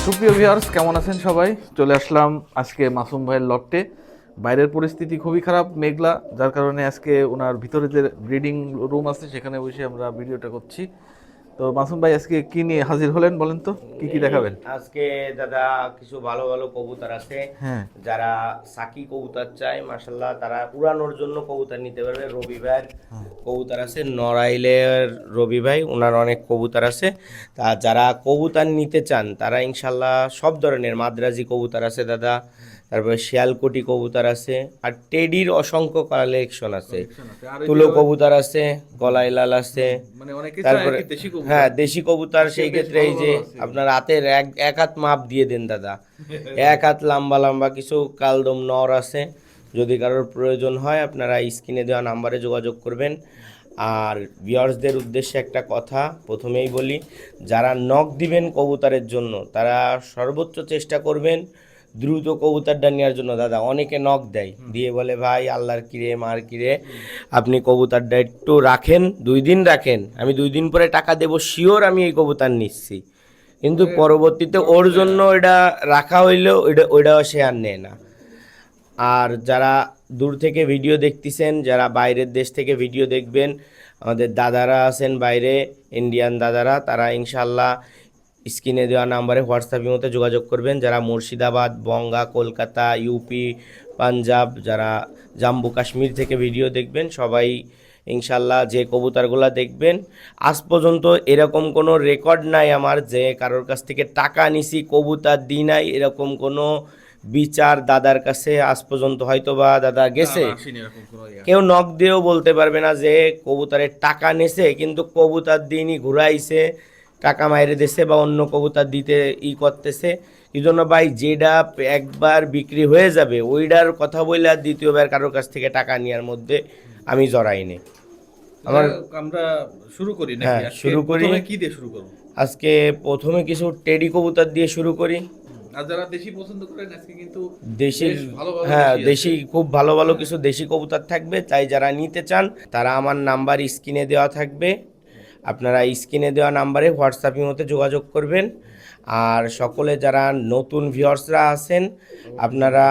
সুপ্রিয় ভিউয়ার্স, কেমন আছেন সবাই? চলে আসলাম আজকে মাসুম ভাইয়ের লফটে। বাইরের পরিস্থিতি খুবই খারাপ, মেঘলা, যার কারণে আজকে ওনার ভিতরে যে ব্রিডিং রুম আছে সেখানে বসে আমরা ভিডিওটা করছি। তো মাসুম ভাই আজকে কি নিয়ে হাজির হলেন বলেন তো, কি কি দেখাবেন? আজকে দাদা কিছু ভালো ভালো কবুতর আছে। হ্যাঁ, যারা সাকি কবুতর চায় মাশাল্লাহ তারা উড়ানোর জন্য কবুতর নিতে পারবে। রবি ভাইয়ের কবুতর আছে, নড়াইলের রবি ভাই, ওনার অনেক কবুতর আছে। তা যারা কবুতর নিতে চান তারা ইনশাল্লাহ সব ধরনের মাদ্রাজি কবুতর আছে দাদা, তারপরে শিয়ালকুটি কবুতর আছে, আর টেডির অসংখ্য কালেকশন আছে। তুলো কবুতর আছে, গলায় লাল আছে, মানে অনেক কিছু তারপরে দেশি কবুতর। হ্যাঁ দেশি কবুতর। সেই বেশ ক্ষেত্রে এই ভালো যে ভালো আছে। আপনার হাতের এক হাত মাপ দিয়ে দেন দাদা, এক হাত লম্বা লম্বা কিছু কালদম নর আছে। যদি কারোর প্রয়োজন হয় আপনারা স্ক্রিনে দেওয়া নাম্বারে যোগাযোগ করবেন। আর ভিউয়ার্সদের উদ্দেশ্যে একটা কথা প্রথমেই বলি, যারা নক দিবেন কবুতরের জন্য তারা সর্বোচ্চ চেষ্টা করবেন দ্রুত কবুতরটা নেওয়ার জন্য। দাদা অনেকে নক দেয়, দিয়ে বলে ভাই আল্লাহর কিরে মার কিরে আপনি কবুতরটা একটু রাখেন, 2 দিন রাখেন, আমি 2 দিন পরে টাকা দেবো, শিওর আমি এই কবুতর নিচ্ছি। কিন্তু পরবর্তীতে ওর জন্য ওইটা রাখা হইলেও ওইটাও সে আর নেয় না। আর যারা দূর থেকে ভিডিও দেখতেছেন, যারা বাইরের দেশ থেকে ভিডিও দেখবেন, আমাদের দাদারা আছেন বাইরে, ইন্ডিয়ান দাদারা, তারা ইনশাল্লাহ স্ক্রিনে দেওয়া নাম্বারে হোয়াটসঅ্যাপের মধ্যে যোগাযোগ করবেন। যারা মুর্শিদাবাদ, বঙ্গা, কলকাতা, ইউপি, পাঞ্জাব, যারা জম্মু কাশ্মীর থেকে ভিডিও দেখবেন সবাই ইনশাল্লাহ যে কবুতরগুলো দেখবেন, আজ পর্যন্ত এরকম কোনো রেকর্ড নাই আমার যে কারোর কাছ থেকে টাকা নিছি কবুতর দিই নাই, এরকম কোনো বিচার দাদার কাছে আজ পর্যন্ত হয়তো বা দাদা গেছে। কেউ নক দিয়েও বলতে পারবে না যে কবুতরের টাকা নেছে কিন্তু কবুতর দিনই ঘুরাইছে, টাকা মাইরে দিছে বা অন্য কবুতর দিতে করতেছে। এই জন্য ভাই যেটা একবার বিক্রি হয়ে যাবে ওইটার কথা বললে আর দ্বিতীয়বার কারোর কাছ থেকে টাকা নেওয়ার মধ্যে আমি জড়াই নেই। আমার আমরা শুরু করি নাকি? হ্যাঁ শুরু করি। কি দিয়ে শুরু করব? আজকে প্রথমে কিছু টেডি কবুতর দিয়ে শুরু করি। আর যারা দেশি পছন্দ করেন আজকে কিন্তু দেশির বেশ ভালো ভালো হ্যাঁ দেশি আছে। দেশি খুব ভালো ভালো কিছু দেশি কবুতর থাকবে, তাই যারা নিতে চান তারা আমার নাম্বার স্ক্রিনে দেওয়া থাকবে, আপনারা স্ক্রিনে দেওয়া নাম্বারে হোয়াটসঅ্যাপের মধ্যে যোগাযোগ করবেন। আর সকলে যারা নতুন ভিউয়ার্সরা আছেন আপনারা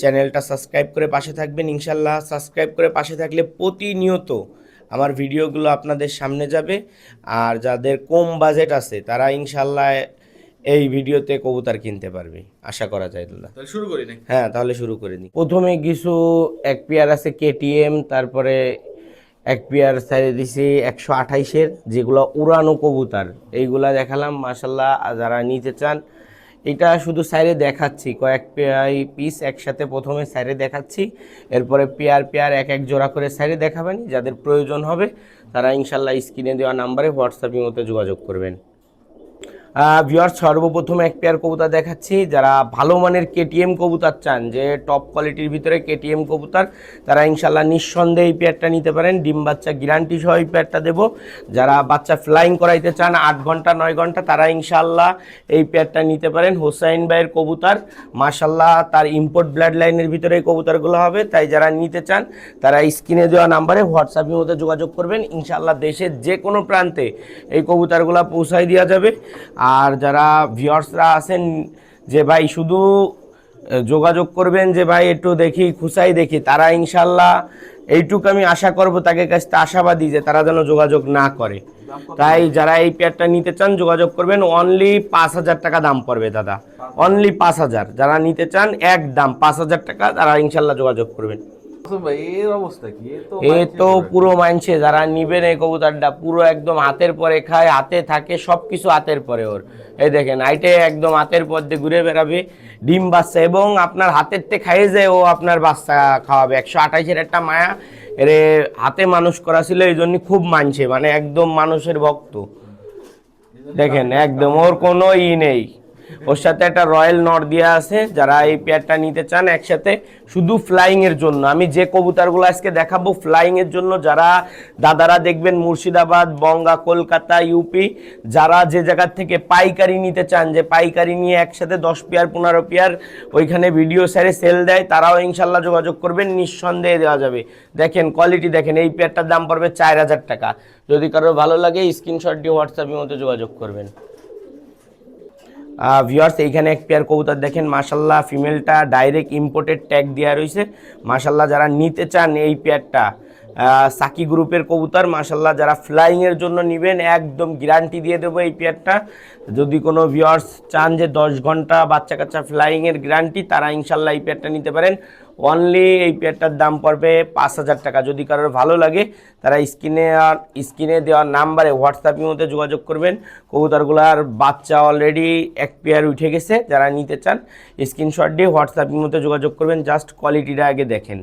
চ্যানেলটা সাবস্ক্রাইব করে পাশে থাকবেন। ইনশাল্লাহ সাবস্ক্রাইব করে পাশে থাকলে প্রতিনিয়ত আমার ভিডিওগুলো আপনাদের সামনে যাবে। আর যাদের কম বাজেট আছে তারা ইনশাল্লাহ এই ভিডিওতে কবুতর কিনতে পারবে, আশা করা যায় দাদা। তাহলে শুরু করি নাকি? হ্যাঁ তাহলে শুরু করে দিই। প্রথমে কিছু এক পেয়ার আছে কেটিএম, তারপরে এক পেয়ার সাইডে দিছি 128-এর, যেগুলো উড়ানো কবুতর, এইগুলা দেখালাম মাশাল্লাহ। যারা নিতে চান এটা শুধু সাইডে দেখাচ্ছি, কয়েক পেয়ার পিস একসাথে প্রথমে সাইডে দেখাচ্ছি, এরপরে পেয়ার পেয়ার এক এক জোড়া করে সাইডে দেখাবেন। যাদের প্রয়োজন হবে তারা ইনশাল্লাহ স্ক্রিনে দেওয়া নাম্বারে হোয়াটসঅ্যাপের মধ্যে যোগাযোগ করবেন। ভিউয়ার্স সর্বপ্রথম এক পেয়ার কবুতর দেখাচ্ছি। যারা ভালো মানের কেটিএম কবুতর চান, যে টপ কোয়ালিটির ভিতরে কেটিএম কবুতর, তারা ইনশাল্লাহ নিঃসন্দেহে এই পেয়ারটা নিতে পারেন। ডিম বাচ্চা গ্যারান্টি সহ এই পেয়ারটা দেবো। যারা বাচ্চা ফ্লাইং করাইতে চান 8 ঘন্টা 9 ঘন্টা, তারা ইনশাল্লাহ এই পেয়ারটা নিতে পারেন। হোসাইন ভাইয়ের কবুতর মাশাল্লাহ, তার ইম্পোর্ট ব্লাড লাইনের ভিতরে এই কবুতরগুলো হবে। তাই যারা নিতে চান তারা স্ক্রিনে দেওয়া নাম্বারে হোয়াটসঅ্যাপের মধ্যে যোগাযোগ করবেন। ইনশাল্লাহ দেশের যে কোনো প্রান্তে এই কবুতরগুলো পৌঁছাই দেওয়া যাবে। আর যারা ভিউয়ার্সরা আছেন যে ভাই শুধু যোগাযোগ করবেন যে ভাই একটু দেখি খুশাই দেখি, তারা ইনশাল্লাহ এইটুকু আমি আশা করব তাদের কাছ থেকে, আশাবাদী যে তারা যেন যোগাযোগ না করে। তাই যারা এই পেয়ারটা নিতে চান যোগাযোগ করবেন। অনলি 5,000 টাকা দাম পড়বে দাদা, অনলি 5,000। যারা নিতে চান একদম 5,000 টাকা, তারা ইনশাল্লাহ যোগাযোগ করবেন। ভাই এর অবস্থা কি? এ তো পুরো মানছে, যারা নিবেন এই কবুতরটা পুরো একদম হাতের পরে খায়, হাতে থাকে, সব কিছু হাতের পরে ওর। এই দেখেন আইটে একদম হাতের পর দিয়ে ঘুরে বেড়াবে, ডিম বাচ্চা, এবং আপনার হাতের তে খাইয়ে যায় ও আপনার বাচ্চা খাওয়াবে। 128-এর একটা মায়া, এর হাতে মানুষ করা ছিল, এই জন্য খুব মানছে, মানে একদম মানুষের ভক্ত। দেখেন একদম ওর কোনো নেই। ওর সাথে একটা রয়্যাল নর দেওয়া আছে। যারা এই পেয়ারটা নিতে চান একসাথে শুধু ফ্লাইং এর জন্য, আমি যে কবুতরগুলো আজকে দেখাবো ফ্লাইং এর জন্য, যারা দাদারা দেখবেন মুর্শিদাবাদ, বঙ্গা, কলকাতা, ইউপি, যারা যে জায়গার থেকে পাইকারি নিতে চান, যে পাইকারি নিয়ে একসাথে 10 পেয়ার 15 পেয়ার ওইখানে ভিডিও সারে সেল দেয়, তারাও ইনশাল্লাহ যোগাযোগ করবেন, নিঃসন্দেহে দেওয়া যাবে। দেখেন কোয়ালিটি দেখেন, এই পেয়ারটার দাম পড়বে 4,000 টাকা। যদি কারোর ভালো লাগে স্ক্রিনশট দিয়ে হোয়াটসঅ্যাপের মধ্যে যোগাযোগ করবেন। ভিউয়ার্স এইখানে এক পেয়ার কবুতর দেখেন মাশাল্লাহ, ফিমেলটা ডাইরেক্ট ইম্পোর্টেড ট্যাগ দেওয়া রয়েছে মাশাল্লাহ। যারা নিতে চান এই পেয়ারটা সাকি গ্রুপের কবুতর মাশাল্লাহ, যারা ফ্লাইংয়ের জন্য নেবেন একদম গ্যারান্টি দিয়ে দেবো এই পেয়ারটা। যদি কোনো ভিউয়ার্স চান যে 10 ঘন্টা বাচ্চা কাচ্চা ফ্লাইংয়ের গ্যারান্টি, তারা ইনশাল্লাহ এই পেয়ারটা নিতে পারেন। অনলি এই পেয়ারটার দাম পড়বে 5,000 টাকা। যদি কারোর ভালো লাগে তারা স্ক্রিনে দেওয়া নাম্বারে হোয়াটসঅ্যাপের মধ্যে যোগাযোগ করবেন। কবুতরগুলার বাচ্চা অলরেডি এক পেয়ার উঠে গেছে, যারা নিতে চান স্ক্রিনশট দিয়ে হোয়াটসঅ্যাপের মধ্যে যোগাযোগ করবেন। জাস্ট কোয়ালিটিটা আগে দেখেন।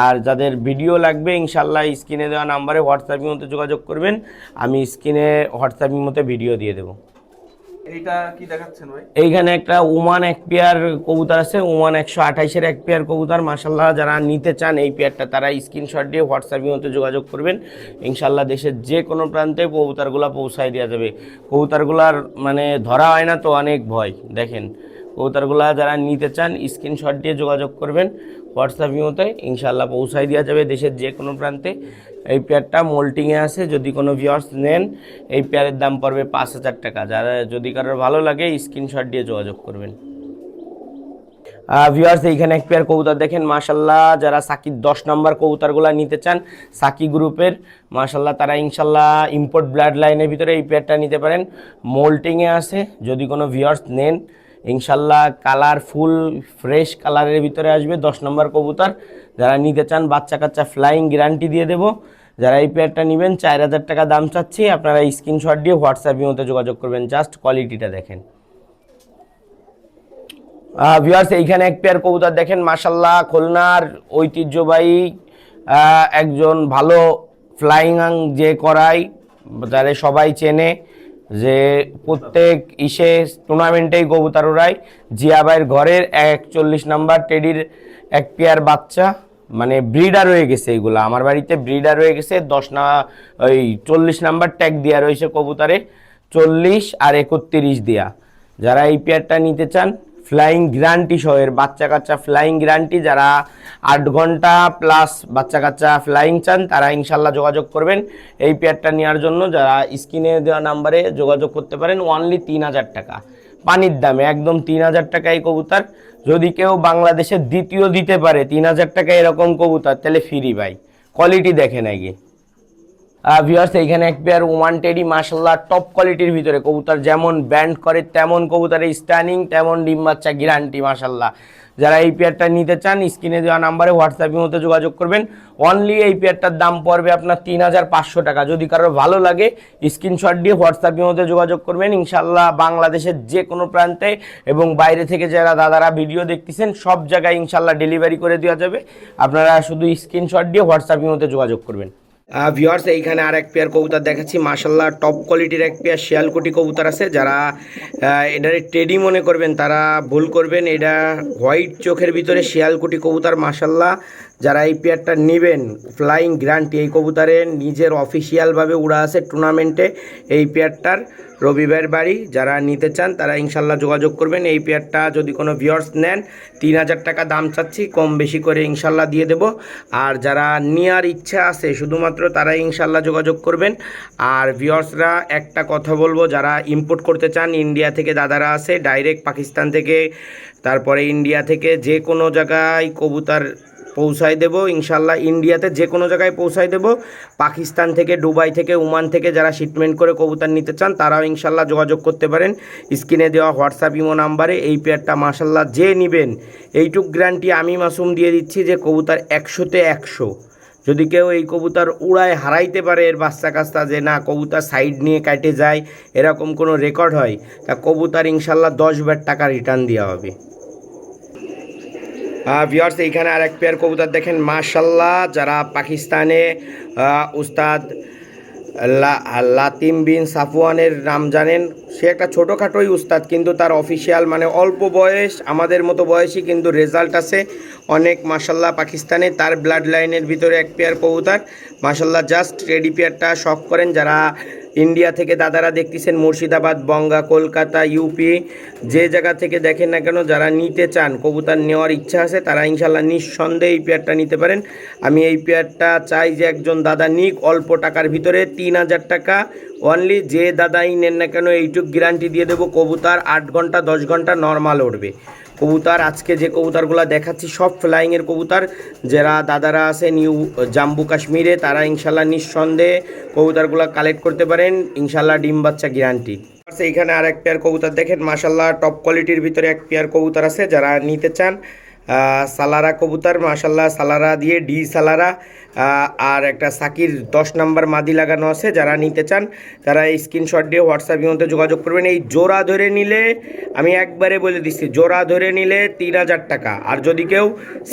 আর যাদের ভিডিও লাগবে ইনশাল্লাহ স্ক্রিনে দেওয়া নাম্বারে হোয়াটসঅ্যাপের মধ্যে যোগাযোগ করবেন, আমি স্ক্রিনে হোয়াটসঅ্যাপের মধ্যে ভিডিও দিয়ে দেবো। এইটা কি দেখাচ্ছেন ভাই? এইখানে একটা ওমান এক পেয়ার কবুতর আছে, ওমান 128-এর এক পেয়ার কবুতর মাশাল্লাহ। যারা নিতে চান এই পেয়ারটা তারা স্ক্রিনশট দিয়ে হোয়াটসঅ্যাপের মধ্যে যোগাযোগ করবেন। ইনশাল্লাহ দেশের যে কোনো প্রান্তে কবুতরগুলো পৌঁছায় দেওয়া যাবে। কবুতরগুলার মানে ধরা হয় না তো অনেক ভয়। দেখেন কবুতরগুলা যারা নিতে চান স্ক্রিনশট দিয়ে যোগাযোগ করবেন হোয়াটসঅ্যাপের মধ্যে, ইনশাল্লাহ পৌঁছায় দেওয়া যাবে দেশের যে কোনো প্রান্তে। এই পেয়ারটা মোল্টিংয়ে আছে, যদি কোনো ভিউয়ার্স নেন এই পেয়ারের দাম পড়বে 5,000 টাকা। যারা যদি কারোর ভালো লাগে স্ক্রিনশট দিয়ে যোগাযোগ করবেন। ভিউয়ার্স এইখানে এক পেয়ার কবুতর দেখেন মাশাল্লাহ, যারা সাকির 10 নম্বর কবুতরগুলো নিতে চান সাকি গ্রুপের মাশাল্লাহ, তারা ইনশাল্লাহ ইম্পোর্ট ব্লাড লাইনের ভিতরে এই পেয়ারটা নিতে পারেন। মোল্টিংয়ে আছে, যদি কোনো ভিউয়ার্স নেন ইনশাল্লাহ কালার ফুল ফ্রেশ কালারের ভিতরে আসবে 10 নম্বর কবুতর। যারা নিতে চান বাচ্চা কাচ্চা ফ্লাইং গ্যারান্টি দিয়ে দেবো। যারা এই পেয়ারটা নেবেন 4,000 টাকা দাম চাচ্ছি, আপনারা স্ক্রিনশট দিয়ে হোয়াটসঅ্যাপের মধ্যে যোগাযোগ করবেন। জাস্ট কোয়ালিটিটা দেখেন। ভিউয়ার্স এইখানে এক পেয়ার কবুতর দেখেন মাশাল্লাহ, খুলনার ঐতিহ্যবাহী একজন ভালো ফ্লাইং যে করায়, যারা সবাই চেনে, যে প্রত্যেক টুর্নামেন্টেই কবুতর উড়ায়, জিয়া ভাইয়ের ঘরের 41 নম্বর টেডির এক পেয়ার বাচ্চা, মানে ব্রিডার হয়ে গেছে। এইগুলো আমার বাড়িতে ব্রিডার হয়ে গেছে। 40 নাম্বার ট্যাগ দেওয়া রয়েছে কবুতরে, 40 আর 31 দেয়া। যারা এই পেয়ারটা নিতে চান ফ্লাইং গ্যারান্টি সহ, এর বাচ্চা কাচ্চা ফ্লাইং গ্যারান্টি, যারা 8 ঘন্টা প্লাস বাচ্চা কাচ্চা ফ্লাইং চান তারা ইনশাল্লাহ যোগাযোগ করবেন এই পেয়ারটা নেওয়ার জন্য। যারা স্ক্রিনে দেওয়া নাম্বারে যোগাযোগ করতে পারেন। অনলি 3,000 টাকা পানির দামে, একদম 3,000 টাকা এই কবুতর। যদি কেউ বাংলাদেশের দ্বিতীয় দিতে পারে 3,000 টাকা এরকম কবুতর, তাহলে ফ্রি ভাই। কোয়ালিটি দেখেন আগে। ভিউয়ার্স এইখানে এক পেয়ার ওমান টেডি মাশাল্লাহ, টপ কোয়ালিটির ভিতরে কবুতর, যেমন ব্যান্ড করে তেমন কবুতরের স্ট্যানিং, তেমন ডিম বাচ্চা গ্যারান্টি মাশাল্লাহ। যারা এই পেয়ারটা নিতে চান স্ক্রিনে দেওয়া নাম্বারে হোয়াটসঅ্যাপের মধ্যে যোগাযোগ করবেন। অনলি এই পেয়ারটার দাম পড়বে আপনার 3,500 টাকা। যদি কারোর ভালো লাগে স্ক্রিনশট দিয়ে হোয়াটসঅ্যাপের মধ্যে যোগাযোগ করবেন। ইনশাল্লাহ বাংলাদেশের যে কোনো প্রান্তে এবং বাইরে থেকে যারা দাদারা ভিডিও দেখতেছেন সব জায়গায় ইনশাল্লাহ ডেলিভারি করে দেওয়া যাবে। আপনারা শুধু স্ক্রিনশট দিয়ে হোয়াটসঅ্যাপের মধ্যে যোগাযোগ করবেন। ভিউয়ার্স এইখানে আর এক পেয়ার কবুতর দেখাচ্ছি মাশাল্লাহ, টপ কোয়ালিটির এক পেয়ার শিয়ালকুটি কবুতর আছে। যারা এটারে টেডি মনে করবেন তারা ভুল করবেন। এটা হোয়াইট চোখের ভিতরে শিয়ালকুটি কবুতর মাশাল্লাহ। যারা এই পেয়ারটা নেবেন ফ্লাইং গ্যারান্টি, এই কবুতরের নিজের অফিসিয়ালভাবে উড়া আছে টুর্নামেন্টে এই পেয়ারটার। রবিবার বাড়ি, যারা নিতে চান তারা ইনশাল্লাহ যোগাযোগ করবেন। এই পেয়ারটা যদি কোনো ভিউয়ার্স নেন 3,000 টাকা দাম চাচ্ছি, কম বেশি করে ইনশাল্লাহ দিয়ে দেব। আর যারা নেওয়ার ইচ্ছা আছে শুধুমাত্র তারাই ইনশাল্লাহ যোগাযোগ করবেন। আর ভিউয়ার্সরা একটা কথা বলবো, যারা ইম্পোর্ট করতে চান ইন্ডিয়া থেকে দাদারা আছে, ডাইরেক্ট পাকিস্তান থেকে, তারপরে ইন্ডিয়া থেকে যে কোনো জায়গায় কবুতর পৌঁছায় দেব ইনশাল্লাহ। ইন্ডিয়াতে যে কোনো জায়গায় পৌঁছায় দেব। পাকিস্তান থেকে, দুবাই থেকে, ওমান থেকে যারা শিপমেন্ট করে কবুতর নিতে চান তারাও ইনশাল্লাহ যোগাযোগ করতে পারেন স্ক্রিনে দেওয়া হোয়াটসঅ্যাপ ইমো নাম্বারে। এই পেয়ারটা মাশাল্লাহ যে নেবেন এইটুক গ্যারান্টি আমি মাসুম দিয়ে দিচ্ছি যে কবুতর 100-তে 100। যদি কেউ এই কবুতর উড়ায় হারাইতে পারে এর বাচ্চা কাচ্চা, যে না কবুতর সাইড নিয়ে কাটে যায়, এরকম কোনো রেকর্ড হয়, তা কবুতর ইনশাল্লাহ 10 বার টাকা রিটার্ন দেওয়া হবে। ভিউয়ার্স এইখানে আর এক পেয়ার কবুতর দেখেন মাশাল্লাহ, যারা পাকিস্তানে উস্তাদ লাতিম বিন সাফওয়ানের নাম জানেন। সে একটা ছোটোখাটোই উস্তাদ, কিন্তু তার অফিসিয়াল মানে অল্প বয়স, আমাদের মতো বয়সী, কিন্তু রেজাল্ট আছে অনেক মাশাল্লাহ পাকিস্তানে। তার ব্লাড লাইনের ভিতরে এক পেয়ার কবুতর মাশাল্লাহ। জাস্ট রেডি পেয়ারটা শখ করেন, যারা ইন্ডিয়া থেকে দাদারা দেখতেছেন, মুর্শিদাবাদ, বঙ্গা, কলকাতা, ইউপি, যে জায়গা থেকে দেখেন না কেন, যারা নিতে চান, কবুতর নেওয়ার ইচ্ছা আছে, তারা ইনশাল্লাহ নিঃসন্দেহে এই পেয়ারটা নিতে পারেন। আমি এই পেয়ারটা চাই যে একজন দাদা নিক অল্প টাকার ভিতরে, 3000 টাকা অনলি। যে দাদাই নেন না কেন এইটুক গ্যারান্টি দিয়ে দেবো, কবুতর 8 ঘন্টা 10 ঘন্টা নর্মাল উঠবে। কবুতর আজকে যে কবুতরগুলো দেখাচ্ছি সব ফ্লাইংয়ের কবুতর। যারা দাদারা আছে নিউ জাম্বু কাশ্মীরে, তারা ইনশাল্লাহ নিঃসন্দেহে কবুতরগুলো কালেক্ট করতে পারেন, ইনশাল্লাহ ডিম বাচ্চা গ্যারান্টি। এইখানে আর এক পেয়ার কবুতর দেখেন, মাশাল্লাহ টপ কোয়ালিটির ভিতরে এক পেয়ার কবুতর আছে। যারা নিতে চান সালারা কবুতর, মাশাল্লাহ সালারা দিয়ে ডি সালারা, আর একটা সাকির 10 নাম্বার মাদি লাগানো আছে। যারা নিতে চান তারা এই স্ক্রিনশট দিয়ে হোয়াটসঅ্যাপের মধ্যে যোগাযোগ করবেন। এই জোড়া ধরে নিলে, আমি একবারে বলে দিচ্ছি, জোড়া ধরে নিলে 3000 টাকা। আর যদি কেউ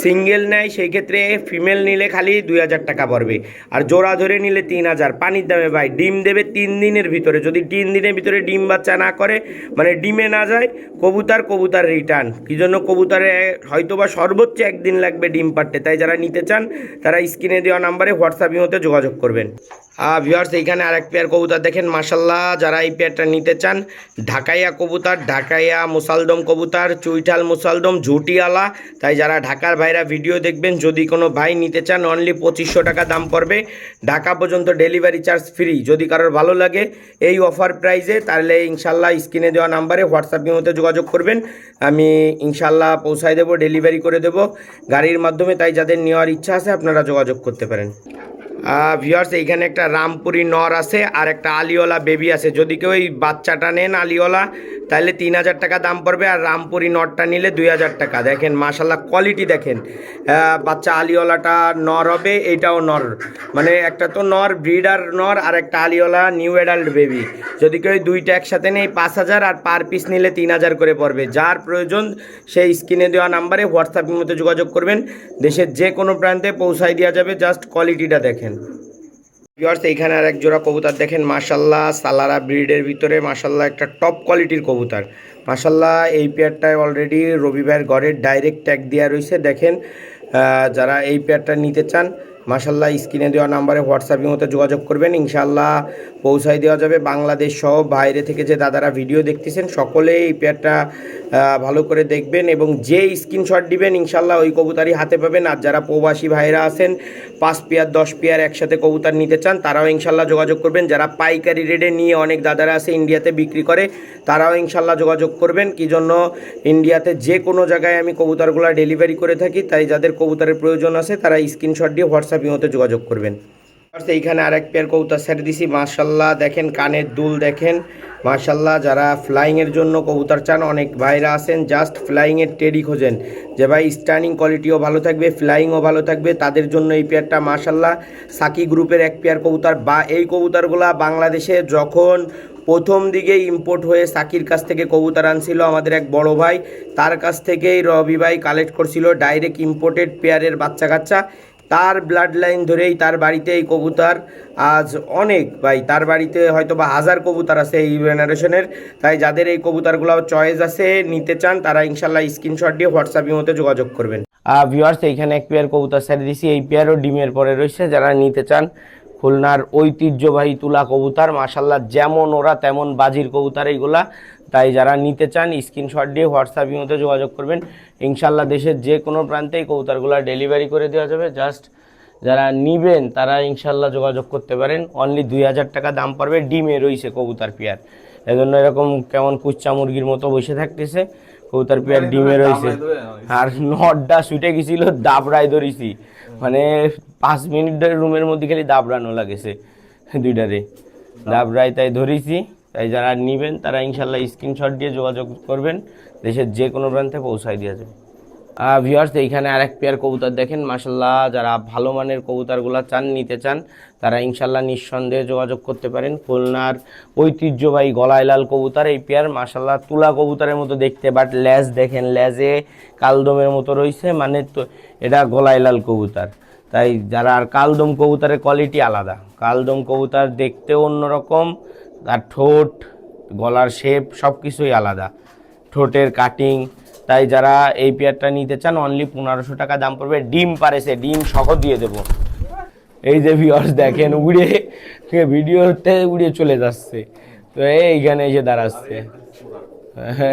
সিঙ্গেল নেয় সেই ক্ষেত্রে ফিমেল নিলে খালি 2000 টাকা পড়বে। আর জোড়া ধরে নিলে 3000। পানির দামে ভাই, ডিম দেবে 3 দিনের ভিতরে। যদি 3 দিনের ভিতরে ডিম বাচ্চা না করে, মানে ডিমে না যায়, কবুতর রিটার্ন। কি জন্য? কবুতরে হয়তোবা সর্বোচ্চ 1 দিন লাগবে ডিম পাড়তে। তাই যারা নিতে চান তারা স্ক্রিনে দেওয়া নাম্বারে হোয়াটসঅ্যাপের মধ্যে যোগাযোগ করবেন। ভিউয়ার্স, এইখানে আরেক পেয়ার কবুতর দেখেন, মাশাল্লাহ যারা এই পেয়ারটা নিতে চান, ঢাকাইয়া কবুতর, ঢাকাইয়া মুসালদম কবুতর, চুইঠাল মুসালদম, ঝুটিয়ালা। তাই যারা ঢাকার ভাইরা ভিডিও দেখবেন, যদি কোনো ভাই নিতে চান অনলি 2500 টাকা দাম পড়বে, ঢাকা পর্যন্ত ডেলিভারি চার্জ ফ্রি। যদি কারোর ভালো লাগে এই অফার প্রাইসে, তাহলে ইনশাল্লাহ স্ক্রিনে দেওয়া নাম্বারে হোয়াটসঅ্যাপের মধ্যে যোগাযোগ করবেন। আমি ইনশাল্লাহ পৌঁছায় দেবো, ডেলিভারি করে দেবো গাড়ির মাধ্যমে। তাই যাদের নেওয়ার ইচ্ছা আছে আপনারা যোগাযোগ করতে পারেন। ভিউয়ার্স, এইখানে একটা রামপুরি নর আছে আর একটা আলিওলা বেবি আছে। যদি কেউ এই বাচ্চাটা নেন আলিওলা, তাহলে 3000 টাকা দাম পড়বে। আর রামপুরি নরটা নিলে 2000 টাকা। দেখেন মাশাল্লাহ কোয়ালিটি দেখেন। বাচ্চা আলিওলাটা নর হবে, এইটাও নর, মানে একটা তো নর ব্রিডার নর, আর একটা আলিওলা নিউ অ্যাডাল্ট বেবি। যদি কেউ দুইটা একসাথে নেই 5000, আর পার পিস নিলে 3000 করে পড়বে। যার প্রয়োজন সেই স্ক্রিনে দেওয়া নাম্বারে হোয়াটসঅ্যাপের মধ্যে যোগাযোগ করবেন, দেশের যে কোনো প্রান্তে পৌঁছায় দেওয়া যাবে। জাস্ট কোয়ালিটিটা দেখেন। ভিউয়ার্স, এইখানে আর এক জোড়া কবুতর দেখেন, মাশাল্লাহ সালারা ব্রিডের ভিতরে, মাশাল্লাহ একটা টপ কোয়ালিটির কবুতর। মাশাল্লাহ এই পেয়ারটায় অলরেডি রবি ভাইয়ের ঘরের ডাইরেক্ট ট্যাগ দেওয়া রয়েছে। দেখেন যারা এই পেয়ারটা নিতে চান, মাশাল্লাহ স্ক্রিনে দেওয়া নাম্বারে হোয়াটসঅ্যাপের মধ্যে যোগাযোগ করবেন, ইনশাল্লাহ পৌঁছায় দেওয়া যাবে। বাংলাদেশ সহ বাইরে থেকে যে দাদারা ভিডিও দেখতেছেন সকলেই এই পেয়ারটা ভালো করে দেখবেন, এবং যে স্ক্রিনশট দিবেন ইনশাল্লাহ ওই কবুতরই হাতে পাবেন। আর যারা প্রবাসী ভাইরা আছেন 5 পেয়ার 10 পেয়ার একসাথে কবুতর নিতে চান, তারাও ইনশাল্লাহ যোগাযোগ করবেন। যারা পাইকারি রেটে নিয়ে, অনেক দাদারা আছে ইন্ডিয়াতে বিক্রি করে, তারাও ইনশাল্লাহ যোগাযোগ করবেন। কি জন্য? ইন্ডিয়াতে যে কোনো জায়গায় আমি কবুতরগুলো ডেলিভারি করে থাকি। তাই যাদের কবুতরের প্রয়োজন আছে তারা স্ক্রিনশট দিয়ে হোয়াটসঅ্যাপের মধ্যে যোগাযোগ করবেন। এইখানে আরেক পেয়ার কবুতর ছেড়ে দিছি, মাশাল্লাহ দেখেন কানের দুল দেখেন, মাশাল্লাহ। যারা ফ্লাইংয়ের জন্য কবুতর চান, অনেক ভাইরা আছেন জাস্ট ফ্লাইংয়ের টেডি খোঁজেন, যে ভাই স্টার্নিং কোয়ালিটিও ভালো থাকবে, ফ্লাইংও ভালো থাকবে, তাদের জন্য এই পেয়ারটা মাশাল্লাহ সাকি গ্রুপের এক পেয়ার কবুতর। বা এই কবুতরগুলা বাংলাদেশে যখন প্রথম দিকে ইম্পোর্ট হয়ে সাকির কাছ থেকে কবুতর আনছিল আমাদের এক বড় ভাই, তার কাছ থেকেই রবি ভাই কালেক্ট করছিল ডাইরেক্ট ইম্পোর্টেড পেয়ারের বাচ্চা কাচ্চা। তার ব্লাড লাইন ধরেই তার বাড়িতে এই কবুতর আজ অনেক, ভাই তার বাড়িতে হয়তো বা 1000 কবুতর আছে এই জেনারেশনের। তাই যাদের এই কবুতরগুলো চয়েস আছে, নিতে চান, তারা ইনশাল্লাহ স্ক্রিনশট দিয়ে হোয়াটসঅ্যাপের মধ্যে যোগাযোগ করবেন। ভিউয়ার্স, এইখানে এক পেয়ার কবুতর ছেড়ে দিছি, এই পেয়ারও ডিমের পরে রয়েছে। যারা নিতে চান, খুলনার ঐতিহ্যবাহী তুলা কবুতর, মাশাল্লাহ যেমন ওরা তেমন বাজির কবুতর এইগুলা। তাই যারা নিতে চান স্ক্রিনশট দিয়ে হোয়াটসঅ্যাপের মধ্যে যোগাযোগ করবেন, ইনশাল্লাহ দেশের যে কোনো প্রান্তেই কবুতরগুলো ডেলিভারি করে দেওয়া যাবে। জাস্ট যারা নিবেন তারা ইনশাল্লাহ যোগাযোগ করতে পারেন। অনলি 2000 টাকা দাম পড়বে। ডিমে রয়েছে কবুতর পেয়ার, এজন্য এরকম কেমন কুচ্চা মুরগির মতো বসে থাকতেছে। কবুতর পেয়ার ডিমে রয়েছে। আর নটটা ছুটে গেছিল, দাবড়ায় ধরেছি, মানে 5 মিনিটের রুমের মধ্যে খালি দাবড়ানো লাগেছে দুইটারে, দাবড়ায় তাই ধরেছি। তাই যারা নেবেন তারা ইনশাল্লাহ স্ক্রিনশট দিয়ে যোগাযোগ করবেন, দেশের যে কোনো প্রান্তে পৌঁছায় দেওয়া যাবে। ভিউয়ার্স, এইখানে আরেক পেয়ার কবুতর দেখেন, মাশাল্লাহ যারা ভালো মানের কবুতরগুলো চান, নিতে চান, তারা ইনশাল্লাহ নিঃসন্দেহে যোগাযোগ করতে পারেন। খুলনার ঐতিহ্যবাহী গলায় লাল কবুতর এই পেয়ার, মাশাল্লাহ তুলা কবুতরের মতো দেখতে, বাট লেজ দেখেন, লেজে কালদমের মতো রয়েছে, মানে তো এটা গলায় লাল কবুতর। তাই যারা, আর কালদম কবুতরের কোয়ালিটি আলাদা, কালদম কবুতর দেখতেও অন্যরকম, তার ঠোঁট, গলার শেপ সব কিছুই আলাদা, ঠোঁটের কাটিং। তাই যারা এই পেয়ারটা নিতে চান অনলি 1500 টাকা দাম পড়বে। ডিম পারেছে, ডিম সহ দিয়ে দেবো। এই যে ভিউয়ার্স দেখেন উড়ে ভিডিওতে উড়ে চলে যাচ্ছে, তো এইখানে এসে দাঁড়াচ্ছে।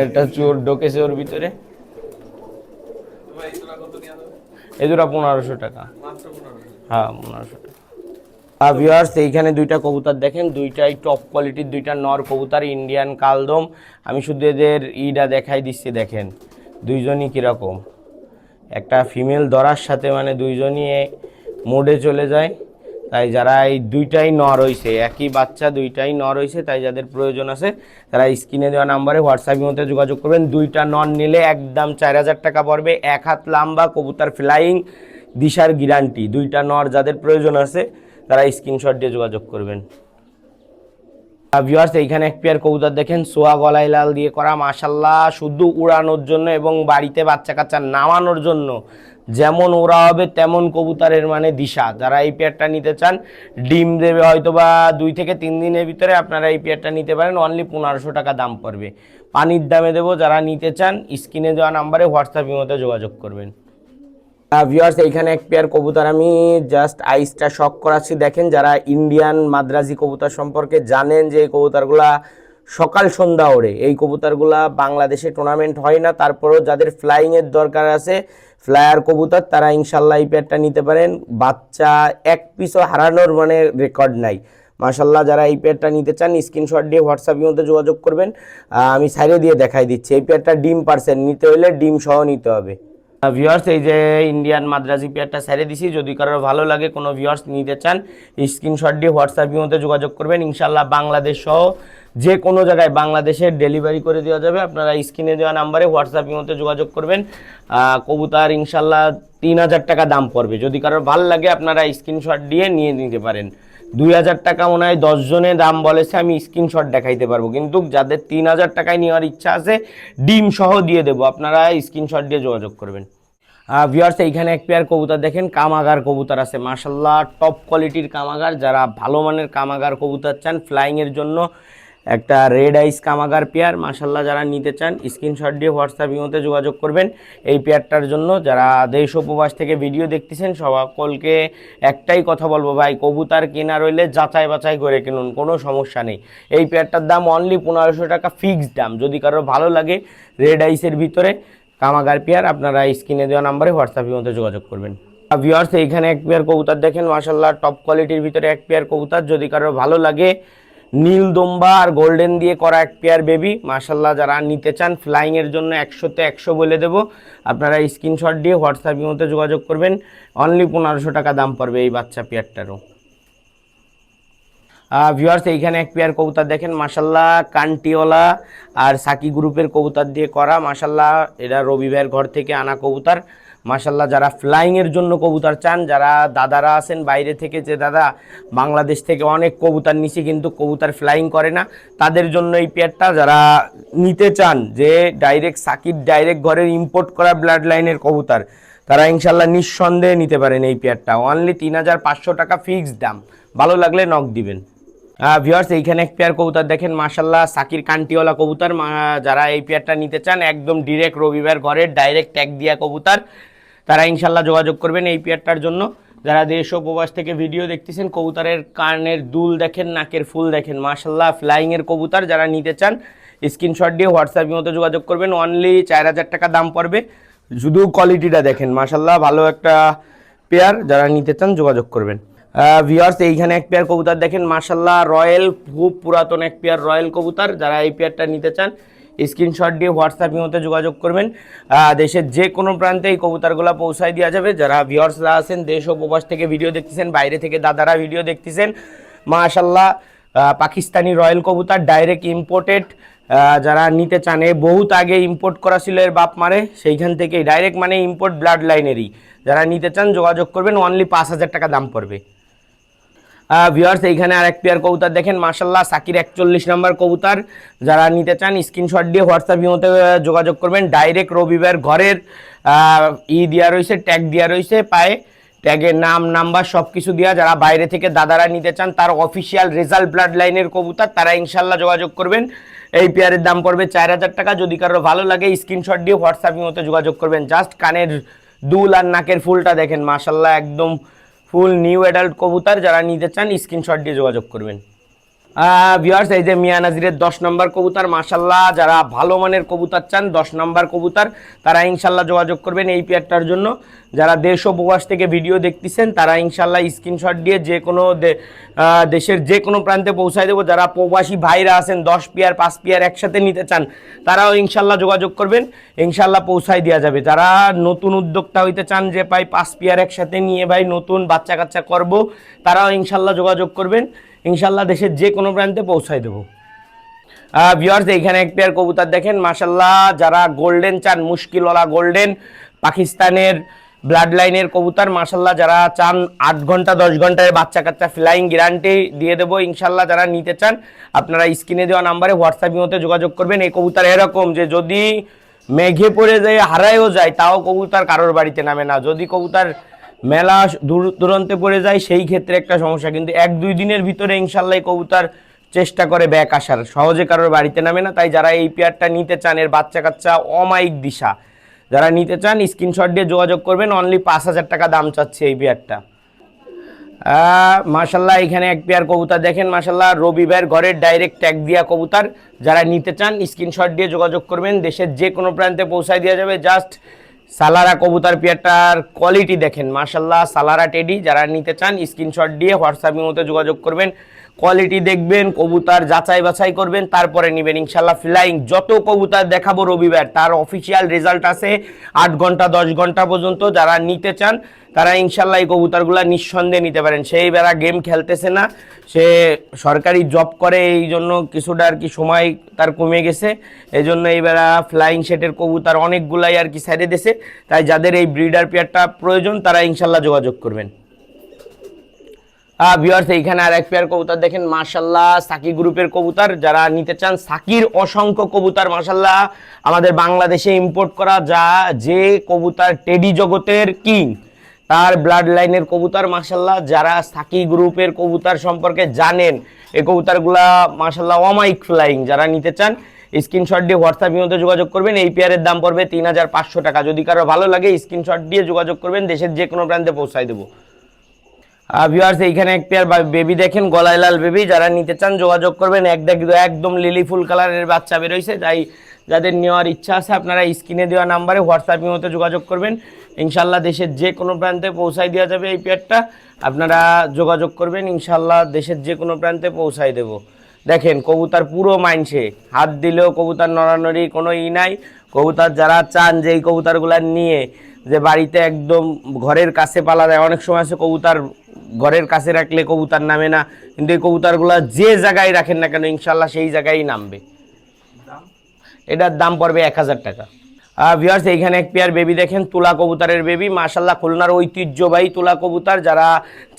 একটা চোর ঢোকেছে ওর ভিতরে। এই দুটা 1500 টাকা। হ্যাঁ 1500 টাকা। ভিউয়ার্স এইখানে দুইটা কবুতর দেখেন, দুইটাই টপ কোয়ালিটির, দুইটা নর কবুতর, ইন্ডিয়ান কালদম। আমি শুধু এদের ইটা দেখাই দিচ্ছি, দেখেন দুইজনই কীরকম। একটা ফিমেল ধরার সাথে মানে দুইজনই মোডে চলে যায়। তাই যারা এই দুইটাই নর হইছে, একই বাচ্চা দুইটাই নর হইছে, তাই যাদের প্রয়োজন আছে তারা স্ক্রিনে দেওয়া নাম্বারে হোয়াটসঅ্যাপের মধ্যে যোগাযোগ করবেন। দুইটা নর নিলে একদম 4000 টাকা পড়বে। 1 হাত লম্বা কবুতর, ফ্লাইং, দিশার গ্যারান্টি। দুইটা নর যাদের প্রয়োজন আছে তারা স্ক্রিনশট দিয়ে যোগাযোগ করবেন। ভিউয়ার্স এইখানে এক পেয়ার কবুতর দেখেন, সোয়া গলায় লাল দিয়ে করা, মাশাল্লাহ শুধু উড়ানোর জন্য এবং বাড়িতে বাচ্চা কাচ্চা নামানোর জন্য। যেমন ওরা হবে তেমন কবুতরের মানে দিশা। যারা এই পেয়ারটা নিতে চান, ডিম দেবে হয়তো বা 2 থেকে 3 দিনের ভিতরে, আপনারা এই পেয়ারটা নিতে পারেন। অনলি 1500 টাকা দাম পড়বে, পানির দামে দেবো। যারা নিতে চান স্ক্রিনে দেওয়া নাম্বারে হোয়াটসঅ্যাপের মধ্যে যোগাযোগ করবেন। ভিউয়ার্স এইখানে এক পেয়ার কবুতর আমি জাস্ট আইসটা শক করাচ্ছি। দেখেন যারা ইন্ডিয়ান মাদ্রাজি কবুতর সম্পর্কে জানেন যে এই কবুতরগুলা সকাল সন্ধ্যা ওড়ে, এই কবুতরগুলা বাংলাদেশে টুর্নামেন্ট হয় না, তারপরেও যাদের ফ্লাইংয়ের দরকার আছে, ফ্লায়ার কবুতর, তারা ইনশাল্লাহ এই পেয়ারটা নিতে পারেন। বাচ্চা এক পিসও হারানোর মানে রেকর্ড নাই। মাশাল্লাহ যারা এই পেয়ারটা নিতে চান স্ক্রিনশট দিয়ে হোয়াটসঅ্যাপের মধ্যে যোগাযোগ করবেন। আমি সাইডে দিয়ে দেখাই দিচ্ছি। এই পেয়ারটা ডিম পার্সেন্ট, নিতে হলে ডিম সহ নিতে হবে। ভিউয়ার্স এই যে ইন্ডিয়ান মাদ্রাজি পেয়ারটা ছেড়ে দিছি, যদি কারোর ভালো লাগে কোনো ভিউয়ার্স নিতে চান স্ক্রিনশট দিয়ে হোয়াটসঅ্যাপের মধ্যে যোগাযোগ করবেন। ইনশাল্লাহ বাংলাদেশ সহ যে কোনো জায়গায় বাংলাদেশের ডেলিভারি করে দেওয়া যাবে। আপনারা স্ক্রিনে দেওয়া নাম্বারে হোয়াটসঅ্যাপের মধ্যে যোগাযোগ করবেন। কবুতর ইনশাল্লাহ 3000 টাকা দাম পড়বে। যদি কারোর ভালো লাগে আপনারা স্ক্রিনশট দিয়ে নিয়ে নিতে পারেন। 2000 টাকা মনে হয় 10 জনে দাম বলেছে, আমি স্ক্রিনশট দেখাইতে পারবো, কিন্তু যাদের 3000 টাকায় নেওয়ার ইচ্ছা আছে ডিম সহ দিয়ে দেবো, আপনারা স্ক্রিনশট দিয়ে যোগাযোগ করবেন। ভিউয়ার্স এইখানে এক পেয়ার কবুতর দেখেন, কামাগার কবুতর আছে, মাশাল্লাহ টপ কোয়ালিটির কামাগার। যারা ভালো মানের কামাগার কবুতর চান ফ্লাইংয়ের জন্য, একটা রেড আইস কামাগার পেয়ার, মাশাল্লাহ যারা নিতে চান স্ক্রিনশট দিয়ে হোয়াটসঅ্যাপের মধ্যে যোগাযোগ করবেন এই পেয়ারটার জন্য। যারা দেশ উপবাস থেকে ভিডিও দেখতেছেন সকলকে একটাই কথা বলবো, ভাই কবুতর কেনা রইলে যাচাই বাছাই করে কিনুন, কোনো সমস্যা নেই। এই পেয়ারটার দাম অনলি 1500 টাকা ফিক্সড দাম। যদি কারো ভালো লাগে রেড আইসের ভিতরে কামাগার পেয়ার, আপনারা স্ক্রিনে দেওয়া নাম্বারে হোয়াটসঅ্যাপের মধ্যে যোগাযোগ করবেন। ভিউয়ার্স এইখানে এক পেয়ার কবুতর দেখেন, মাশাল্লাহ টপ কোয়ালিটির ভিতরে এক পেয়ার কবুতর। যদি কারো ভালো লাগে নীল দম্বা আর গোল্ডেন দিয়ে করা এক পেয়ার বেবি, মাশাল্লাহ যারা নিতে চান ফ্লাইংয়ের জন্য 100তে 100 বলে দেবো। আপনারা স্ক্রিনশট দিয়ে হোয়াটসঅ্যাপের মধ্যে যোগাযোগ করবেন। অনলি 1500 টাকা দাম পড়বে এই বাচ্চা পেয়ারটারও। ভিউয়ার্স এইখানে এক পেয়ার কবুতর দেখেন, মাশাল্লাহ কান্টিওয়ালা আর সাকি গ্রুপের কবুতর দিয়ে করা, মাশাল্লাহ এরা রবি ভাইয়ের ঘর থেকে আনা কবুতর। মাশাল্লাহ যারা ফ্লাইংয়ের জন্য কবুতর চান, যারা দাদারা আছেন বাইরে থেকে, যে দাদা বাংলাদেশ থেকে অনেক কবুতর নিছি কিন্তু কবুতর ফ্লাইং করে না, তাদের জন্য এই পেয়ারটা। যারা নিতে চান যে ডাইরেক্ট সাকির ডাইরেক্ট ঘরের ইম্পোর্ট করা ব্লাড লাইনের কবুতর, তারা ইনশাল্লাহ নিঃসন্দেহে নিতে পারেন এই পেয়ারটা। অনলি 3500 টাকা ফিক্সড দাম, ভালো লাগলে নক দিবেন। ভিউয়ার্স এইখানে এক পেয়ার কবুতর দেখেন, মাশাল্লাহ সাকির কান্টিওয়ালা কবুতর। যারা এই পেয়ারটা নিতে চান একদম ডিরেক্ট রবিবার ঘরের ডাইরেক্ট ট্যাগ দিয়া কবুতর, তারা ইনশাল্লাহ যোগাযোগ করবেন এই পেয়ারটার জন্য। যারা দেশ ও প্রবাস থেকে ভিডিও দেখতেছেন, কবুতরের কানের দুল দেখেন, নাকের ফুল দেখেন, মাশাল্লাহ ফ্লাইংয়ের কবুতর। যারা নিতে চান স্ক্রিনশট দিয়ে হোয়াটসঅ্যাপের মতো যোগাযোগ করবেন। অনলি 4000 টাকা দাম পড়বে। শুধু কোয়ালিটিটা দেখেন, মাশাল্লাহ ভালো একটা পেয়ার। যারা নিতে চান যোগাযোগ করবেন। ভিউয়ার্স এইখানে এক পেয়ার কবুতর দেখেন, মাশাল্লাহ রয়্যাল, খুব পুরাতন এক পেয়ার রয়্যাল কবুতর। যারা এই পেয়ারটা নিতে চান স্ক্রিনশট দিয়ে হোয়াটসঅ্যাপের মধ্যে যোগাযোগ করবেন। দেশের যে কোনো প্রান্তে এই কবুতরগুলো পৌঁছায় দেওয়া যাবে। যারা ভিউয়ার্সরা আছেন দেশ ও প্রবাস থেকে ভিডিও দেখতেছেন, বাইরে থেকে দাদারা ভিডিও দেখতেছেন, মাশাল্লাহ পাকিস্তানি রয়্যাল কবুতর ডাইরেক্ট ইম্পোর্টেড। যারা নিতে চান, বহুত আগে ইম্পোর্ট করা ছিল এর বাপ মারে, সেইখান থেকেই ডাইরেক্ট মানে ইম্পোর্ট ব্লাড লাইনেরই। যারা নিতে চান যোগাযোগ করবেন। অনলি 5000 টাকা দাম পড়বে। ভিউয়ার্স এইখানে আর এক পেয়ার কবুতর দেখেন, মাশাল্লাহ সাকির 41 নম্বর কবুতর। যারা নিতে চান স্ক্রিনশট দিয়ে হোয়াটসঅ্যাপের মধ্যে যোগাযোগ করবেন। ডাইরেক্ট রবিবার ঘরের দেওয়া রয়েছে, ট্যাগ দেওয়া রয়েছে, পায়ে ট্যাগের নাম নাম্বার সব কিছু দেওয়া। যারা বাইরে থেকে দাদারা নিতে চান, তার অফিসিয়াল রেজাল্ট ব্লাড লাইনের কবুতর, তারা ইনশাল্লাহ যোগাযোগ করবেন। এই পেয়ারের দাম পড়বে 4000 টাকা। যদি কারো ভালো লাগে স্ক্রিনশট দিয়ে হোয়াটসঅ্যাপের মধ্যে যোগাযোগ করবেন। জাস্ট কানের দুল আর নাকের ফুলটা দেখেন, মাশাল্লাহ একদম ফুল নিউ অ্যাডাল্ট কবুতর, যারা নিতে চান স্ক্রিনশট দিয়ে যোগাযোগ করবেন। ভিউয়ার্স, এই যে মিয়া নাজিরের 10 নম্বর কবুতর, মাশাল্লাহ যারা ভালো মানের কবুতর চান 10 নম্বর কবুতর তারা ইনশাল্লাহ যোগাযোগ করবেন এই পেয়ারটার জন্য। যারা দেশ ও প্রবাস থেকে ভিডিও দেখতেছেন তারা ইনশাল্লাহ স্ক্রিনশট দিয়ে যে কোনো দেশের যে কোনো প্রান্তে পৌঁছায় দেবো। যারা প্রবাসী ভাইরা আছেন 10 পেয়ার 5 পেয়ার একসাথে নিতে চান তারাও ইনশাল্লাহ যোগাযোগ করবেন, ইনশাল্লাহ পৌঁছায় দেওয়া যাবে। যারা নতুন উদ্যোক্তা হইতে চান যে ভাই 5 পেয়ার একসাথে নিয়ে ভাই নতুন বাচ্চা কাচ্চা করবো, তারাও ইনশাল্লাহ যোগাযোগ করবেন, ইনশাল্লাহ দেশের যে কোনো প্রান্তে পৌঁছায় দেবো। ভিউয়ার্স, এইখানে এক পেয়ার কবুতর দেখেন মাশাল্লাহ, যারা গোল্ডেন চান মুশকিলওয়ালা গোল্ডেন পাকিস্তানের ব্লাড লাইনের কবুতর মাশাল্লাহ, যারা চান 8 ঘন্টা 10 ঘন্টায় বাচ্চা কাচ্চা ফ্লাইং গ্যারান্টি দিয়ে দেবো ইনশাল্লাহ। যারা নিতে চান আপনারা স্ক্রিনে দেওয়া নাম্বারে হোয়াটসঅ্যাপ মতে যোগাযোগ করবেন। এই কবুতর এরকম যে যদি মেঘে পড়ে যায় হারায়ও যায় তাও কবুতর কারোর বাড়িতে নামে না। যদি কবুতর মেলা দূর দূরান্তে পড়ে যায় সেই ক্ষেত্রে একটা সমস্যা, কিন্তু 1-2 দিনের ভিতরে ইনশাল্লাহ কবুতর চেষ্টা করে ব্যাক আসার, সহজে কারোর বাড়িতে নামে না। তাই যারা এই পেয়ারটা নিতে চান, এর বাচ্চা কাচ্চা অমায়িক দিশা, যারা নিতে চান স্ক্রিনশট দিয়ে যোগাযোগ করবেন। অনলি 5,000 টাকা দাম চাচ্ছে এই পেয়ারটা। মাশাল্লাহ এখানে এক পেয়ার কবুতর দেখেন মাশাল্লাহ, রবি ভাইয়ের ঘরের ডাইরেক্ট ট্যাগ দিয়া কবুতর, যারা নিতে চান স্ক্রিনশট দিয়ে যোগাযোগ করবেন, দেশের যে কোনো প্রান্তে পৌঁছায় দেওয়া যাবে। জাস্ট সালারা কবুতর পেয়ারটার কোয়ালিটি দেখেন মাশাল্লাহ, সালারা টেডি, যারা নিতে চান স্ক্রিনশট দিয়ে হোয়াটসঅ্যাপের মধ্যে যোগাযোগ করবেন। কোয়ালিটি দেখবেন, কবুতর যাচাই বাছাই করবেন, তারপরে নেবেন ইনশাল্লাহ। ফ্লাইং যত কবুতর দেখাবো রবিবার তার অফিসিয়াল রেজাল্ট আছে 8 ঘন্টা 10 ঘন্টা পর্যন্ত। যারা নিতে চান তারা ইনশাল্লাহ এই কবুতরগুলো নিঃসন্দেহে নিতে পারেন। সেই বেলা গেম খেলতেছে না, সে সরকারি জব করে, এই জন্য কিছুটা আর কি সময় তার কমে গেছে, এই জন্য এই বেলা ফ্লাইং সেটের কবুতর অনেকগুলাই আর কি সাইডে দিয়েছে। তাই যাদের এই ব্রিডার পেয়ারটা প্রয়োজন তারা ইনশাল্লাহ যোগাযোগ করবেন। ভিউয়ার্স, এইখানে আর এক পেয়ার কবুতর দেখেন মাশাল্লাহ, সাকি গ্রুপের কবুতর, যারা নিতে চান সাকির অসংখ্য কবুতর মাশাল্লাহ আমাদের বাংলাদেশে ইম্পোর্ট করা, যে কবুতর টেডি জগতের কিং তার ব্লাড লাইনের কবুতর মাশাল্লাহ। যারা সাকি গ্রুপের কবুতর সম্পর্কে জানেন, এই কবুতরগুলা মাশাল্লাহ অমাইক ফ্লাইং, যারা নিতে চান স্ক্রিনশট দিয়ে হোয়াটসঅ্যাপের মধ্যে যোগাযোগ করবেন। এই পেয়ারের দাম পড়বে 3,500 টাকা। যদি কারো ভালো লাগে স্ক্রিনশট দিয়ে যোগাযোগ করবেন, দেশের যে কোনো প্রান্তে পৌঁছায় দেবো। ভিউয়ার্স, এইখানে এক পেয়ার বেবি দেখেন, গলায় লাল বেবি, যারা নিতে চান যোগাযোগ করবেন। একদম লিলি ফুল কালারের বাচ্চা বেরোইছে, তাই যাদের নেওয়ার ইচ্ছা আছে আপনারা স্ক্রিনে দেওয়া নাম্বারে হোয়াটসঅ্যাপের মধ্যে যোগাযোগ করবেন, ইনশাল্লাহ দেশের যে কোনো প্রান্তে পৌঁছায় দেওয়া যাবে। এই পেয়ারটা আপনারা যোগাযোগ করবেন, ইনশাল্লাহ দেশের যে কোনো প্রান্তে পৌঁছায় দেব। দেখেন কবুতর পুরো মাইনছে, হাত দিলেও কবুতর নড়ানড়ি কোনো নাই। কবুতর যারা চান যে এই কবুতরগুলো নিয়ে যে বাড়িতে একদম ঘরের কাছে পালা যায়, অনেক সময় আছে কবুতর ঘরের কাছে রাখলে কবুতর নামে না, কিন্তু এই কবুতরগুলো যে জায়গায় রাখেন না কেন ইনশাল্লাহ সেই জায়গায় নামবে। এটার দাম পড়বে 1,000 টাকা। ভিউয়ার্স, এইখানে এক পেয়ার বেবি দেখেন, তুলা কবুতরের বেবি মাশাল্লাহ, খুলনার ঐতিহ্যবাহী তুলা কবুতর, যারা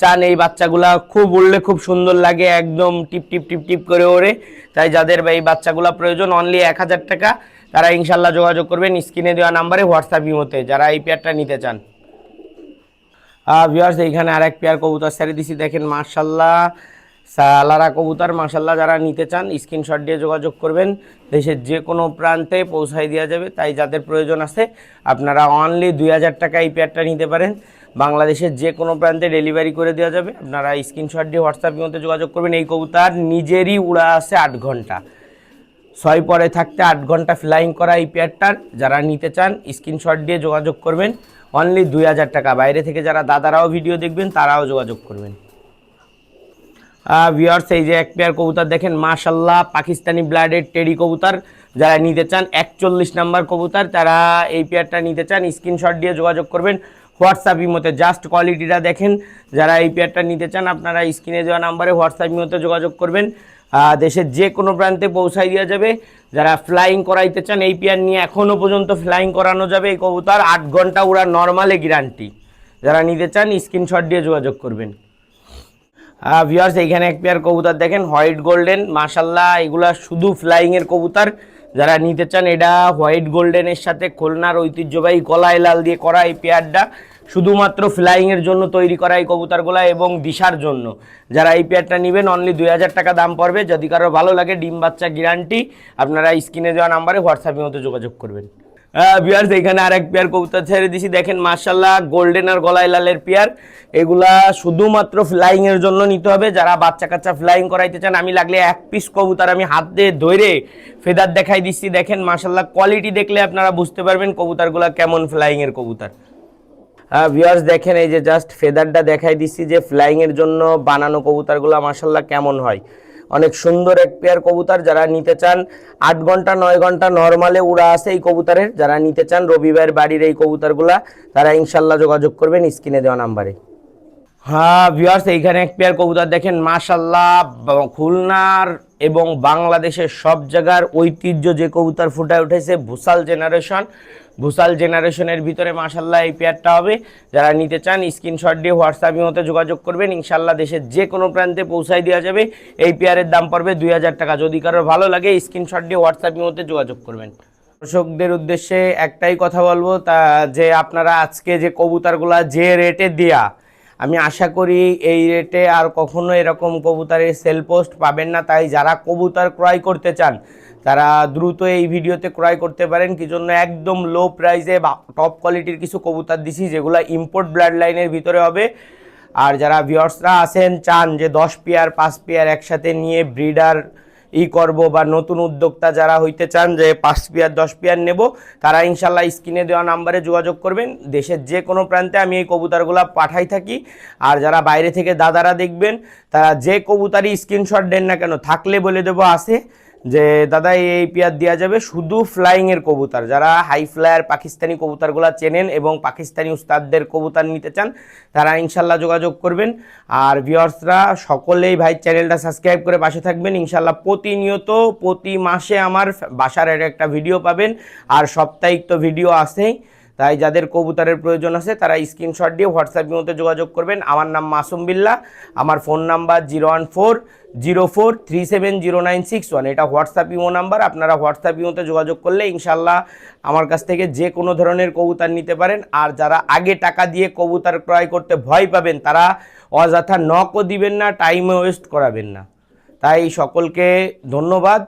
চান এই বাচ্চাগুলা খুব উড়লে খুব সুন্দর লাগে, একদম টিপ টিপ টিপ টিপ করে ওড়ে, তাই যাদের এই বাচ্চাগুলা প্রয়োজন অনলি 1,000 টাকা, তারা ইনশাল্লাহ যোগাযোগ করবেন স্ক্রিনে দেওয়া নাম্বারে হোয়াটসঅ্যাপ ইমোতে, যারা এই পেয়ারটা নিতে চান। ভিউয়ার্স, এইখানে আরেক পেয়ার কবুতর ছেড়ে দিছি দেখেন মাশাল্লাহ, সালারা কবুতর মাশাল্লাহ, যারা নিতে চান স্ক্রিনশট দিয়ে যোগাযোগ করবেন, দেশের যে কোনো প্রান্তে পৌঁছায় দেওয়া যাবে। তাই যাদের প্রয়োজন আছে আপনারা অনলি 2,000 টাকা এই পেয়ারটা নিতে পারেন, বাংলাদেশের যে কোনো প্রান্তে ডেলিভারি করে দেওয়া যাবে। আপনারা স্ক্রিনশট দিয়ে হোয়াটসঅ্যাপের মধ্যে যোগাযোগ করবেন। এই কবুতর নিজেরই উড়া আছে 8 ঘন্টা, 6 পরে থাকতে 8 ঘন্টা ফ্লাইং করা এই পেয়ারটার, যারা নিতে চান স্ক্রিনশট দিয়ে যোগাযোগ করবেন, অনলি 2,000 টাকা। বাইরে থেকে যারা দাদারাও ভিডিও দেখবেন তারাও যোগাযোগ করবেন। ভিউয়ার্স, এই যে এক পেয়ার কবুতর দেখেন মাশাল্লাহ, পাকিস্তানি ব্লাডের টেডি কবুতর, যারা নিতে চান 41 নাম্বার কবুতর, তারা এই পেয়ারটা নিতে চান স্ক্রিনশট দিয়ে যোগাযোগ করবেন হোয়াটসঅ্যাপ ইমোতে। জাস্ট কোয়ালিটিটা দেখেন, যারা এই পেয়ারটা নিতে চান আপনারা স্ক্রিনে দেওয়া নাম্বারে হোয়াটসঅ্যাপ ইমোতে যোগাযোগ করবেন, দেশের যে কোনো প্রান্তে পৌঁছাই দেওয়া যাবে। যারা ফ্লাইং করাইতে চান এই পেয়ার নিয়ে এখনও পর্যন্ত ফ্লাইং করানো যাবে। এই কবুতর 8 ঘন্টা উড়া নর্মালে গ্যারান্টি, যারা নিতে চান স্ক্রিনশট দিয়ে যোগাযোগ করবেন। ভিউয়ার্স, এইখানে এক পেয়ার কবুতর দেখেন, হোয়াইট গোল্ডেন মাশাল্লাহ, এগুলা শুধু ফ্লাইংয়ের কবুতর, যারা নিতে চান এটা হোয়াইট গোল্ডেনের সাথে খুলনার ঐতিহ্যবাহী গলায় লাল দিয়ে করা এই পেয়ারটা শুধুমাত্র ফ্লাইংয়ের জন্য তৈরি করা এই কবুতরগুলো এবং দিশার জন্য। যারা এই পেয়ারটা নেবেন অনলি 2,000 টাকা দাম পড়বে। যদি কারো ভালো লাগে ডিম বাচ্চা গ্যারান্টি, আপনারা স্ক্রিনে দেওয়া নাম্বারে হোয়াটসঅ্যাপের মধ্যে যোগাযোগ করবেন। ভিউয়ার্স এখানে আরেক পেয়ার কবুতর ছেড়ে দিছি, দেখেন মাশাআল্লাহ গোল্ডেন আর গলায় লালের পেয়ার। এগুলা শুধুমাত্র ফ্লাইং এর জন্য নিতে হবে, যারা বাচ্চা কাচ্চা ফ্লাইং করাইতে চান। আমি লাগলে এক পিস কবুতর আমি হাত দিয়ে ধরে ফেদার দেখাই দিচ্ছি, দেখেন মাশাআল্লাহ কোয়ালিটি দেখলে আপনারা বুঝতে পারবেন কবুতরগুলা কেমন ফ্লাইং এর কবুতর। ভিউয়ার্স দেখেন এই যে জাস্ট ফেদারটা দেখাই দিচ্ছি যে ফ্লাইং এর জন্য বানানো কবুতরগুলো মাশাআল্লাহ কেমন হয়। অনেক সুন্দর এক পেয়ার কবুতর, যারা নিতে চান 8 ঘন্টা 9 ঘন্টা নরমালে উড়া আছে এই কবুতরের। যারা নিতে চান রবিবার বাড়ির এই কবুতরগুলা তারা ইনশাল্লাহ যোগাযোগ করবেন স্ক্রিনে দেওয়া নাম্বারে। হ্যাঁ ভিউয়ার্স এইখানে এক পেয়ার কবুতর দেখেন মাশাআল্লাহ, খুলনার এবং বাংলাদেশের সব জায়গার ঐতিহ্য যে কবুতর ফুটায় উঠেছে ভুসাল জেনারেশন। ভুসাল জেনারেশনের ভিতরে মাশাআল্লাহ এই পেয়ারটা হবে। যারা নিতে চান স্ক্রিনশট দিয়ে হোয়াটসঅ্যাপে মতো যোগাযোগ করবেন, ইনশাআল্লাহ দেশের যে কোনো প্রান্তে পৌঁছায় দেওয়া যাবে। এই পেয়ারের দাম পড়বে 2000 টাকা। যদি কারোর ভালো লাগে স্ক্রিনশট দিয়ে হোয়াটসঅ্যাপে মতো যোগাযোগ করবেন। দর্শকদের উদ্দেশ্যে একটাই কথা বলবো, তা যে আপনারা আজকে যে কবুতরগুলা যে রেটে দেয়া, আমি আশা করি এই রেটে আর কখনো এরকম কবুতরের সেল পোস্ট পাবেন না। তাই যারা কবুতর ক্রয় করতে চান তারা দ্রুত এই ভিডিওতে ক্রয় করতে পারেন। কি জন্য একদম লো প্রাইসে টপ কোয়ালিটির কিছু কবুতর দিছি যেগুলো ইম্পোর্ট ব্লাড লাইনের ভিতরে হবে। আর যারা ভিউয়ার্সরা আছেন চান যে 10 পেয়ার 5 পেয়ার একসাথে নিয়ে ব্রিডার করব, বা নতুন উদ্যোক্তা যারা হইতে চান যে 5 পেয়ার 10 পেয়ার নেব, তারা ইনশাল্লাহ স্ক্রিনে দেওয়া নাম্বারে যোগাযোগ করবেন। দেশের যে কোনো প্রান্তে আমি এই কবুতরগুলো পাঠাই থাকি। আর যারা বাইরে থেকে দাদারা দেখবেন তারা যে কবুতরই স্ক্রিনশট দেন না কেন, থাকলে বলে দেবো আছে যে দাদা এই পেয়ার দেওয়া যাবে। শুধু ফ্লাইংয়ের কবুতর, যারা হাই ফ্লায়ার পাকিস্তানি কবুতরগুলো চেনেন এবং পাকিস্তানি উস্তাদদের কবুতর নিতে চান তারা ইনশাল্লাহ যোগাযোগ করবেন। আর ভিউয়ার্সরা সকলেই ভাই চ্যানেলটা সাবস্ক্রাইব করে পাশে থাকবেন। ইনশাল্লাহ প্রতিনিয়ত প্রতি মাসে আমার বাসার একটা ভিডিও পাবেন, আর সাপ্তাহিক তো ভিডিও আছেই। তাই যাদের কবুতরের প্রয়োজন আছে তারা স্ক্রিনশট দিয়ে হোয়াটসঅ্যাপের মধ্যে যোগাযোগ করবেন। আমার নাম মাসুম বিল্লাহ, আমার ফোন নাম্বার 01404370961। এটা হোয়াটসঅ্যাপ ইমো নাম্বার। আপনারা হোয়াটসঅ্যাপ ইমোতে যোগাযোগ করলে ইনশাল্লাহ আমার কাছ থেকে যে কোনো ধরনের কবুতর নিতে পারেন। আর যারা আগে টাকা দিয়ে কবুতর ক্রয় করতে ভয় পাবেন তারা অযথা নকও দিবেন না, টাইমও ওয়েস্ট করাবেন না। তাই সকলকে ধন্যবাদ।